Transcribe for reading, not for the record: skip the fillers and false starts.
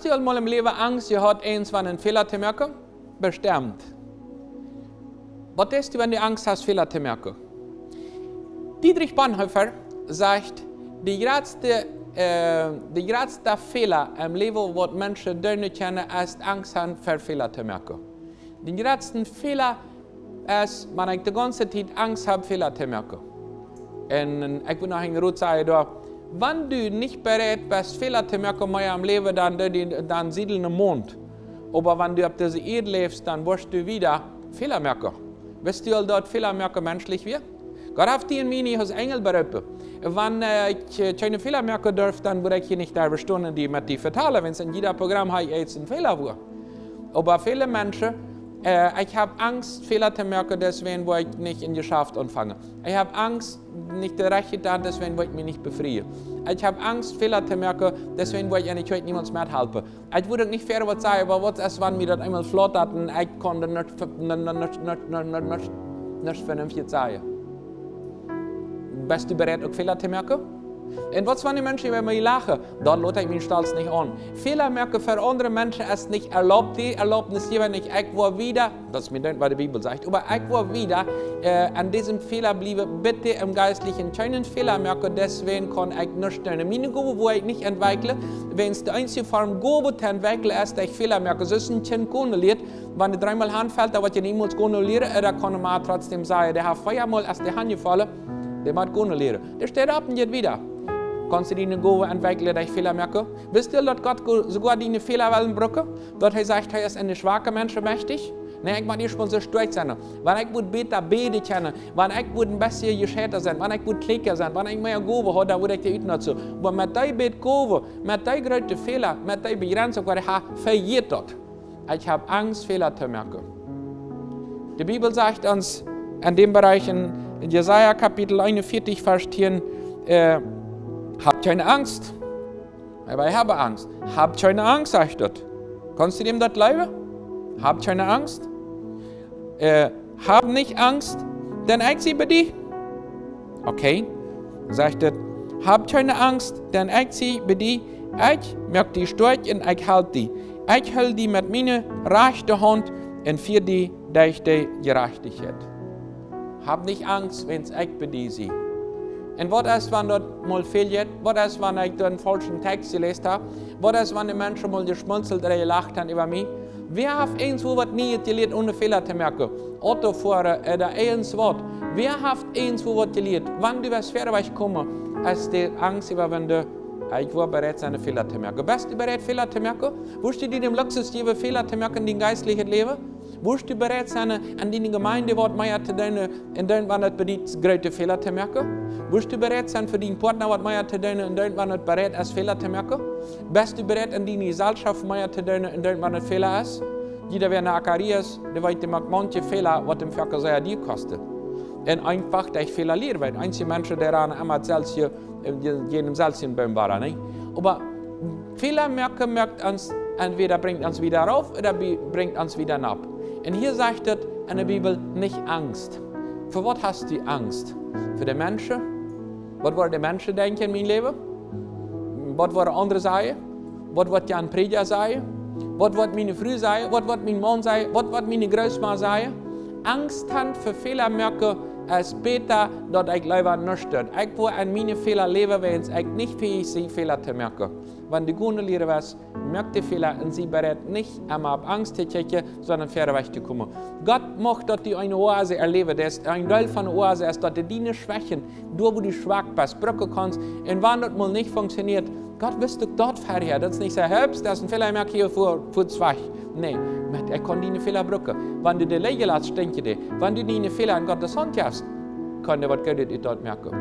du einmal im Leben Angst gehabt, eins von einen Fehler zu merken? Bestimmt. Was denkst du, wenn du Angst hast, Fehler zu merken? Dietrich Bonhoeffer sagt, die größte Fehler im Leben, was Menschen nicht kennen, ist Angst haben, für Fehler zu merken. Die größte Fehler ist, man die ganze Zeit Angst hat, Fehler zu merken. Und ich will noch eine Rot sagen, wenn du nicht bereit bist, Fehler zu merken im Leben, dann siedeln im Mond. Aber wenn du auf diese Erde lebst, dann wirst du wieder Fehler merken. Wisst ihr, dort Fehler merken menschlich wird? Gott hat die in mir als Engel berufen. Wenn ich keine Fehler merken darf, dann würde ich hier nicht darüber stunden, die mit die vertalen, wenn es in jedem Programm jetzt ein Fehler war. Aber viele Menschen, ich habe Angst, Fehler zu merken, deswegen wo ich nicht in Geschäft anfange. Ich habe Angst, nicht der Rechte da, deswegen wo ich mich nicht befreie. Ich habe Angst, Fehler zu merken, deswegen wo ich eigentlich heute niemals mehr helfen. Ich würde nicht fair was sagen, aber was ist, wenn mir das einmal flott hat und ich konnte nicht vernünftig sagen. Bist du bereit, auch Fehler zu merken? Und was, wenn die Menschen über mich lachen? Dort lässt ich mich stolz nicht an. Fehler merken für andere Menschen ist nicht erlaubt. Die Erlaubnis geben nicht. Ich war wieder, das ist mir nicht, was die Bibel sagt, aber ich war wieder an diesem Fehler bleiben. Bitte im Geistlichen keinen Fehler merken, deswegen kann ich nicht tun. Meine Gabe, wo ich nicht entwickle, wenn es die einzige Form Gabe zu entwickeln ist, dass ich Fehler merke. So ist ein Kind kontrolliert. Wenn du dreimal Hand fällt, dann wird ja niemals kontrollieren, dann kann man trotzdem sagen, der hat viermal erst die Hand gefallen, der wird kontrollieren. Der steht ab und geht wieder. Kannst du deine Gabe entwickeln, dass ich Fehler merke? Wisst ihr, dass Gott sogar deine Fehler brücken? Dort sagt er, ist eine schwache Mensch mächtig? Nein, ich muss nicht so stolz sein. Wenn ich besser beten kann, wenn ich ein bisschen gescheiter sein, wenn ich klicker sein, wenn ich mehr Gabe habe, dann würde ich dir nicht so. Aber mit der Gabe, mit der größten Fehler, mit der Begrenzung, die ich habe, verliert dort. Ich habe Angst, Fehler zu merken. Die Bibel sagt uns in dem Bereich in Jesaja Kapitel 41, Vers 10, habt keine Angst. Aber ich habe Angst. Habt keine Angst, sagt dort. Kannst du dem das glauben? Habt keine Angst. Hab nicht Angst, denn ich sie bei dir. Okay, sagt er. Habt keine Angst, denn ich sie bei dir. Ich möchte die stark und ich halte die. Ich halte die mit meiner rechten Hand und für die durch die Gerechtigkeit. Hab nicht Angst, wenn ich bei dir sehe. Und was ist, wenn dort mal fehlt? Was ist, wenn ich den falschen Text gelesen habe? Was ist, wenn die Menschen mal geschmunzelt oder gelacht haben über mich? Wer hat eins, wo was nie gelernt, ohne Fehler zu merken? Autofahrer oder eins was? Wer hat eins, wo was gelernt? Wenn du was Fährweg kommst, ist die Angst überwinden, ich war bereit, seine Fehler zu merken. Bist du bereit, Fehler zu merken? Wirst du dir dem Luxus geben, Fehler zu merken in dein geistliches Leben? Wirst du bereit sein, an deine Gemeinde, was mehr zu tun, in denen man nicht bereit große Fehler zu merken? Wirst du bereit sein, für deinen Partner, was mehr zu tun, in denen man nicht bereit ist, Fehler zu merken? Bist du bereit, in deine Gesellschaft mehr zu tun, in denen man nicht Fehler ist? Jeder, wer nach Akarias, der weiß, der macht manche Fehler, was dem Verkehr dir kostet. Und einfach, dass ich Fehler lehre, weil einige Menschen, die an einmal Celsius, jenem Celsiusbaum waren, nicht? Aber Fehler merken uns, entweder bringt uns wieder rauf oder bringt uns wieder ab. Und hier sagt es in der Bibel nicht Angst. Für was hast du Angst? Für die Menschen? Was wollen die Menschen denken in meinem Leben? Was wollen andere sagen? Was wird Jan Prediger sagen? Was wird meine Frau sagen? Was wird mein Mann sagen? Was wird meine Großmutter sagen? Angst haben für Fehler merken, ist besser, dass ich lieber nicht tue. Ich will an meine Fehler leben, wenn ich nicht fähig bin, Fehler zu merken. Wenn du gut lernen willst, merk die Fehler und sie bereit nicht einmal ab Angst zu checken, sondern fairerweise zu kommen. Gott macht, dass du eine Oase erleben. Das ist ein Teil von der Oase, ist, dass du deine Schwächen, du wo du schwach bist, brücken kannst. Und wenn das mal nicht funktioniert, Gott wirst du dort fertig. Das ist nicht so, das ist ein Fehler, ich merke hier vor schwach. Nein, er kann deine Fehler brücken. Wenn du die Lege lässt, stinkt dir. Wenn du deine Fehler in Gottes Hand hast, kann er was Gutes dort merken.